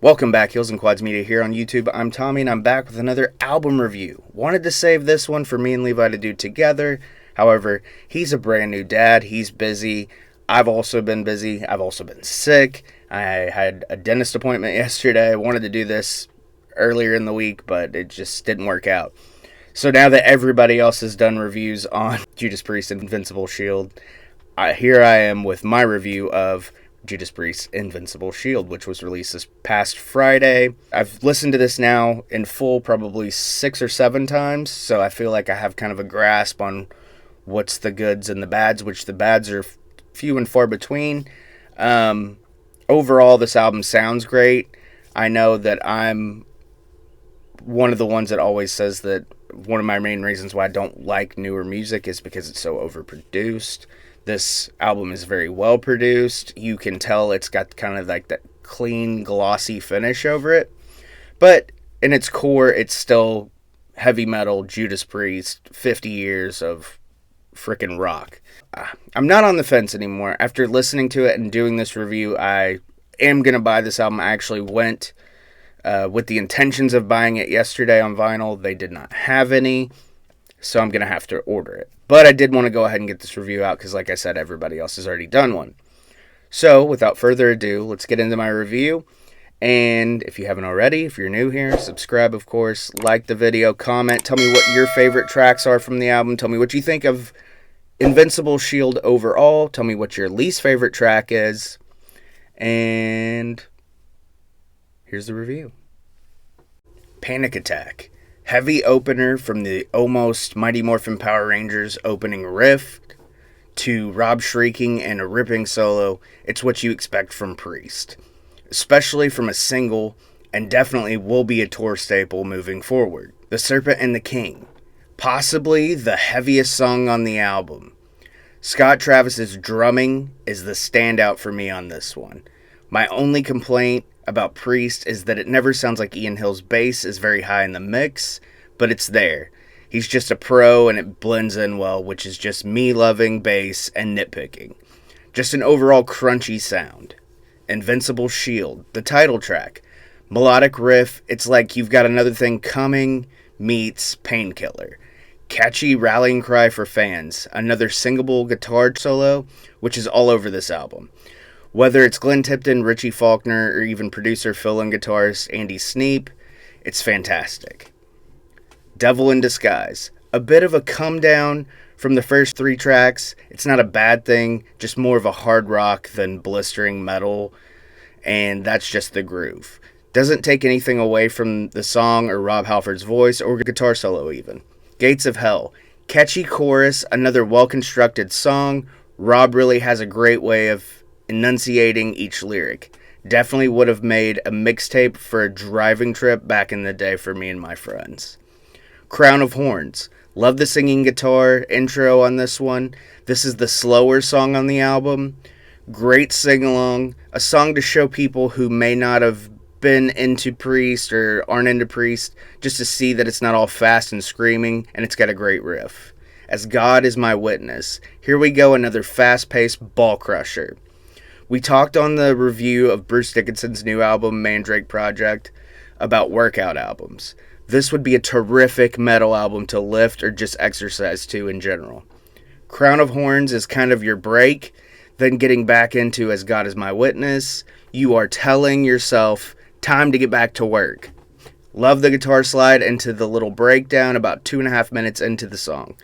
Welcome back, Heels and Quads Media here on YouTube. I'm Tommy and I'm back with another album review. Wanted to save this one for me and Levi to do together. However, he's a brand new dad. He's busy. I've also been busy. I've also been sick. I had a dentist appointment yesterday. I wanted to do this earlier in the week, but it just didn't work out. So now that everybody else has done reviews on Judas Priest Invincible Shield, here I am with my review of Judas Priest Invincible Shield, which was released this past Friday. I've listened to this now in full probably 6 or 7 times, so I feel like I have kind of a grasp on what's the goods and the bads, which the bads are few and far between. Overall, this album sounds great. I know that I'm one of the ones that always says that one of my main reasons why I don't like newer music is because it's so overproduced. This album is very well produced. You can tell it's got kind of like that clean, glossy finish over it. But in its core, it's still heavy metal, Judas Priest, 50 years of frickin' rock. I'm not on the fence anymore. After listening to it and doing this review, I am going to buy this album. I actually went with the intentions of buying it yesterday on vinyl. They did not have any, so I'm going to have to order it. But I did want to go ahead and get this review out because, like I said, everybody else has already done one. So, without further ado, let's get into my review. And if you haven't already, if you're new here, subscribe, of course. Like the video, comment. Tell me what your favorite tracks are from the album. Tell me what you think of Invincible Shield overall. Tell me what your least favorite track is. And here's the review. Panic Attack. Heavy opener from the almost Mighty Morphin Power Rangers opening riff to Rob shrieking and a ripping solo. It's what you expect from Priest, especially from a single, and definitely will be a tour staple moving forward. The Serpent and the King, possibly the heaviest song on the album. Scott Travis's drumming is the standout for me on this one. My only complaint about Priest is that it never sounds like Ian Hill's bass is very high in the mix, but it's there. He's just a pro and it blends in well, which is just me loving bass and nitpicking. Just an overall crunchy sound. Invincible Shield, the title track. Melodic riff, it's like you've got another thing coming meets Painkiller. Catchy rallying cry for fans. Another singable guitar solo, which is all over this album. Whether it's Glenn Tipton, Richie Faulkner, or even producer, fill and guitarist Andy Sneap, it's fantastic. Devil in Disguise. A bit of a come down from the first 3 tracks. It's not a bad thing, just more of a hard rock than blistering metal, and that's just the groove. Doesn't take anything away from the song or Rob Halford's voice or guitar solo even. Gates of Hell. Catchy chorus, another well-constructed song. Rob really has a great way of enunciating each lyric. Definitely would have made a mixtape for a driving trip back in the day for me and my friends. Crown of Horns. Love the singing guitar intro on this one. This is the slower song on the album. Great sing-along. A song to show people who may not have been into Priest or aren't into Priest, just to see that it's not all fast and screaming, and it's got a great riff. As God Is My Witness. Here we go, another fast-paced ball crusher. We talked on the review of Bruce Dickinson's new album, Mandrake Project, about workout albums. This would be a terrific metal album to lift or just exercise to in general. Crown of Horns is kind of your break, then getting back into As God Is My Witness, you are telling yourself, time to get back to work. Love the guitar slide into the little breakdown about 2.5 minutes into the song,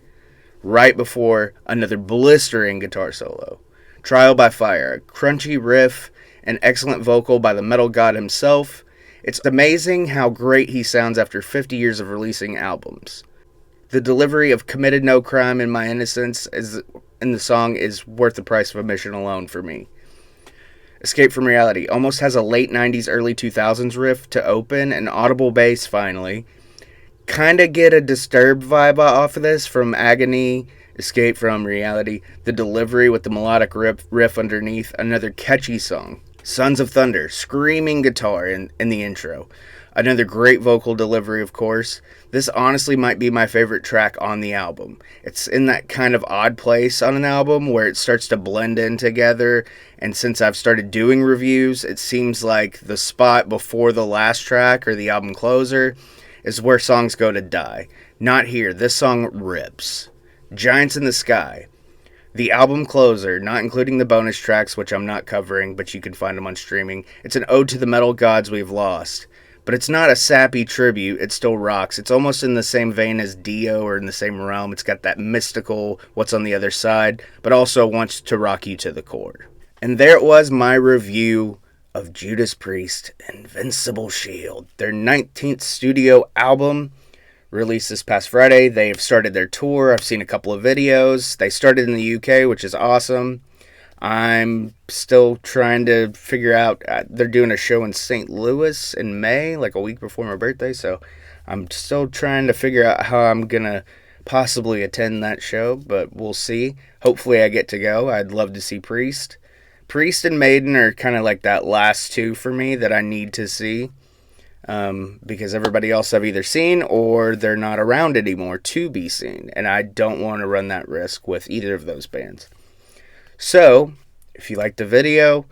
right before another blistering guitar solo. Trial by Fire, a crunchy riff, an excellent vocal by the metal god himself. It's amazing how great he sounds after 50 years of releasing albums. The delivery of Committed No Crime in My Innocence in the song is worth the price of admission alone for me. Escape from Reality almost has a late 90s, early 2000s riff to open, an audible bass finally. Kinda get a Disturbed vibe off of this from Agony, Escape from Reality. The delivery with the melodic riff underneath, another catchy song. Sons of Thunder, screaming guitar in the intro. Another great vocal delivery, of course. This honestly might be my favorite track on the album. It's in that kind of odd place on an album where it starts to blend in together, and since I've started doing reviews, it seems like the spot before the last track or the album closer is where songs go to die. Not here. This song rips. Giants in the Sky. The album closer, not including the bonus tracks, which I'm not covering, but you can find them on streaming. It's an ode to the metal gods we've lost. But it's not a sappy tribute, it still rocks. It's almost in the same vein as Dio, or in the same realm. It's got that mystical, what's on the other side, but also wants to rock you to the core. And there it was, my review of Judas Priest, Invincible Shield, their 19th studio album, released this past Friday. They've started their tour. I've seen a couple of videos. They started in the UK, which is awesome. I'm still trying to figure out, they're doing a show in St. Louis in May, like a week before my birthday, so I'm still trying to figure out how I'm going to possibly attend that show, but we'll see. Hopefully I get to go. I'd love to see Priest. Priest and Maiden are kind of like that last two for me that I need to see, because everybody else I've either seen or they're not around anymore to be seen, and I don't want to run that risk with either of those bands. So, if you liked the video,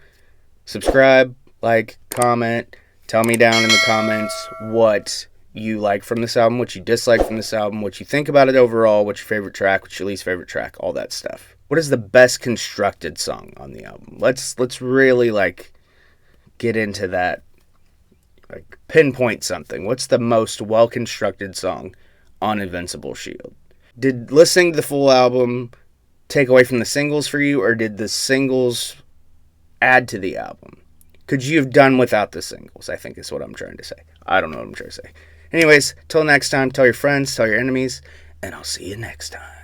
subscribe, like, comment, tell me down in the comments what you like from this album, what you dislike from this album, what you think about it overall, what's your favorite track, what's your least favorite track, all that stuff. What is the best constructed song on the album? Let's really, get into that, pinpoint something. What's the most well-constructed song on Invincible Shield? Did listening to the full album take away from the singles for you, or did the singles add to the album? Could you have done without the singles, I think is what I'm trying to say. I don't know what I'm trying to say. Anyways, till next time, tell your friends, tell your enemies, and I'll see you next time.